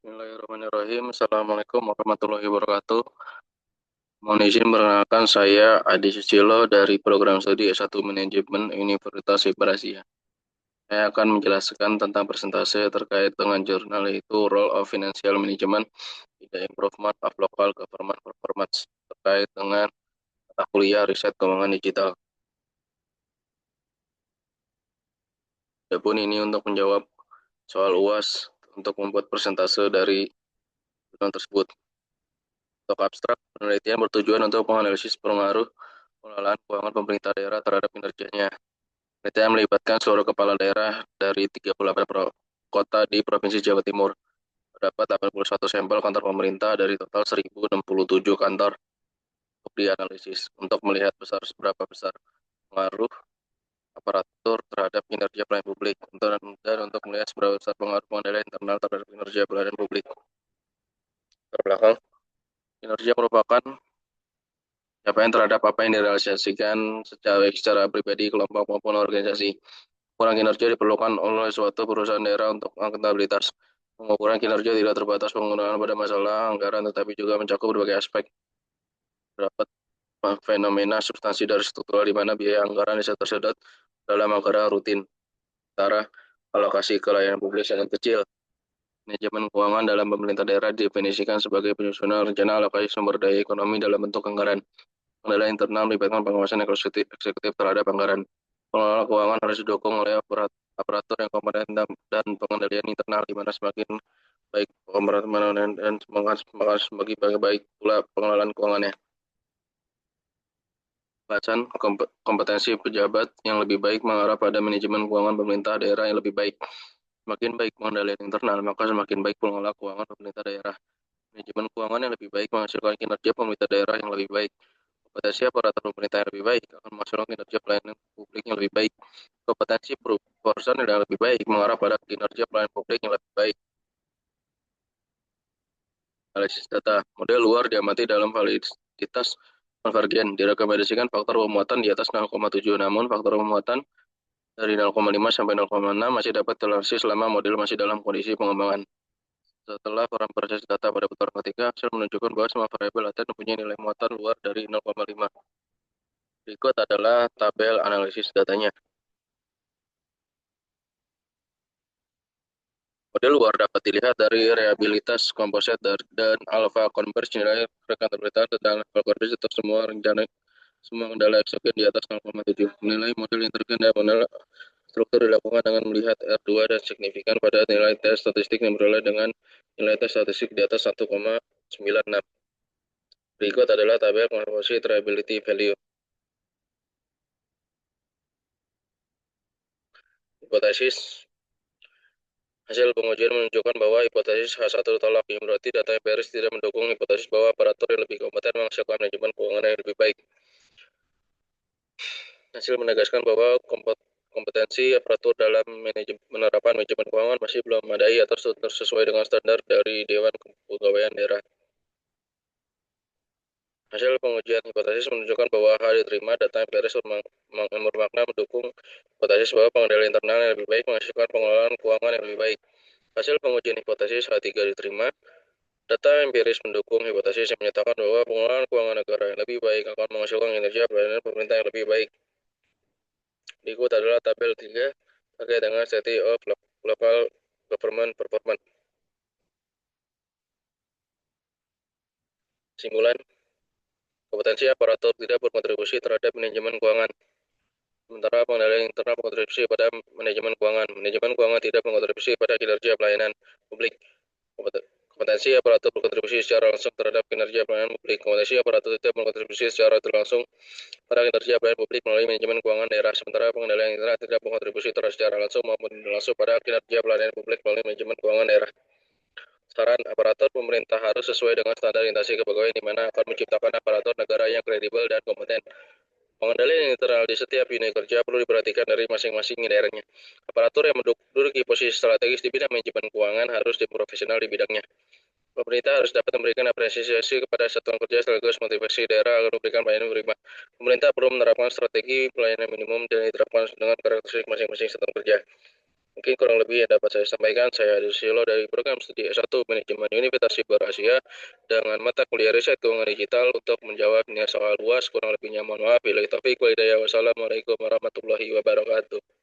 Bismillahirrahmanirrahim. Assalamualaikum warahmatullahi wabarakatuh. Mohon izin perkenalkan saya Adi Susilo dari program studi S1 Manajemen Universitas Ibar Asia. Saya akan menjelaskan tentang presentase terkait dengan jurnal yaitu Role of Financial Management in the Improvement of Local Government Performance terkait dengan mata kuliah riset keuangan digital. Adapun ini untuk menjawab soal UAS untuk membuat presentase dari jurnal tersebut. Untuk abstrak, penelitian bertujuan untuk menganalisis pengaruh pengelolaan keuangan pemerintah daerah terhadap kinerjanya. Penelitian melibatkan seluruh kepala daerah dari 38 kota di Provinsi Jawa Timur. Terdapat 81 sampel kantor pemerintah dari total 1.067 kantor untuk dianalisis untuk melihat seberapa besar pengaruh aparatur terhadap kinerja pelayanan publik dan untuk melihat seberapa besar pengaruh pengendalian internal terhadap kinerja pelayanan publik. Terbelakang, kinerja merupakan capaian terhadap apa yang direalisasikan secara pribadi, kelompok, maupun organisasi. Pengukuran kinerja diperlukan oleh suatu perusahaan daerah untuk akuntabilitas. Pengukuran kinerja tidak terbatas penggunaan pada masalah anggaran, tetapi juga mencakup berbagai aspek. Terdapat fenomena substansi dari struktural di mana biaya anggaran bisa tersedot dalam anggaran rutin. Sementara alokasi ke layanan publik sangat kecil. Manajemen keuangan dalam pemerintah daerah didefinisikan sebagai penyusunan rencana alokasi sumber daya ekonomi dalam bentuk anggaran. Pengendalian internal melibatkan pengawasan eksekutif terhadap anggaran. Pengelola keuangan harus didukung oleh aparatur yang kompeten dan pengendalian internal, di mana semakin baik pemerataan dan semakin baik pula pengelolaan keuangannya. Bahasan kompetensi pejabat yang lebih baik mengarah pada manajemen keuangan pemerintah daerah yang lebih baik. Semakin baik pengendalian internal, maka semakin baik pengelola keuangan pemerintah daerah. Manajemen keuangan yang lebih baik menghasilkan kinerja pemerintah daerah yang lebih baik. Kompetensi aparatur pemerintah yang lebih baik akan menghasilkan kinerja pelayanan publik yang lebih baik. Kompetensi personil yang lebih baik mengarah pada kinerja pelayanan publik yang lebih baik. Analisis data. Model luar diamati dalam validitas konvergen. Direkomendasikan faktor pemuatan di atas 0,7, namun faktor pemuatan dari 0,5 sampai 0,6 masih dapat toleransi selama model masih dalam kondisi pengembangan. Setelah proses data pada putaran ketiga, hasil menunjukkan bahwa semua variabel laten mempunyai nilai muatan luar dari 0,5. Berikut adalah tabel analisis datanya. Model luar dapat dilihat dari reliabilitas komposit dan alpha converge nilai rekantabilitas dan alpha converge untuk semua kendala eksogen di atas 0,7. Nilai model intergen dan model struktur dilakukan dengan melihat R2 dan signifikan pada nilai tes statistik yang beroleh dengan nilai tes statistik di atas 1,96. Berikut adalah tabel composite reliability value. Hipotesis. Hasil pengujian menunjukkan bahwa hipotesis H1 tolak, yang berarti data empiris tidak mendukung hipotesis bahwa aparatur yang lebih kompeten menghasilkan manajemen keuangan yang lebih baik. Hasil menegaskan bahwa kompetensi aparatur dalam penerapan manajemen keuangan masih belum memadai atau sesuai dengan standar dari Dewan Kepegawaian Daerah. Hasil pengujian hipotesis menunjukkan bahwa H diterima, data empiris bermakna mendukung hipotesis bahwa pengendalian internal yang lebih baik menghasilkan pengelolaan keuangan yang lebih baik. Hasil pengujian hipotesis H3 diterima, data empiris mendukung hipotesis yang menyatakan bahwa pengelolaan keuangan negara yang lebih baik akan menghasilkan kinerja pelayanan pemerintah yang lebih baik. Berikut adalah tabel 3 terkait dengan Study of Local Government Performance. Kesimpulan, kompetensi aparatur tidak berkontribusi terhadap manajemen keuangan. Sementara pengendalian internal berkontribusi pada manajemen keuangan. Manajemen keuangan tidak berkontribusi pada kinerja pelayanan publik. Kompetensi aparatur berkontribusi secara langsung terhadap kinerja pelayanan publik. Kompetensi aparatur tidak berkontribusi secara langsung pada kinerja pelayanan publik melalui manajemen keuangan daerah. Sementara pengendalian internal tidak berkontribusi secara langsung maupun langsung pada kinerja pelayanan publik melalui manajemen keuangan daerah. Saran aparatur pemerintah harus sesuai dengan standar instansi kepegawaian, di mana akan menciptakan aparatur negara yang kredibel dan kompeten. Pengendalian internal di setiap unit kerja perlu diperhatikan dari masing-masing daerahnya. Aparatur yang menduduki posisi strategis di bidang manajemen keuangan harus diprofesional di bidangnya. Pemerintah harus dapat memberikan apresiasi kepada satuan kerja sekaligus motivasi daerah agar memberikan pelayanan prima. Pemerintah perlu menerapkan strategi pelayanan minimum dan diterapkan dengan karakteristik masing-masing satuan kerja. Mungkin kurang lebih yang dapat saya sampaikan. Saya Adi Susilo dari program studi S1 Manajemen Universitas Siber Asia dengan mata kuliah riset keuangan digital untuk menjawab soal luas. Kurang lebihnya mohon maaf. Bila taufiq wa hidayah. Wassalamualaikum warahmatullahi wabarakatuh.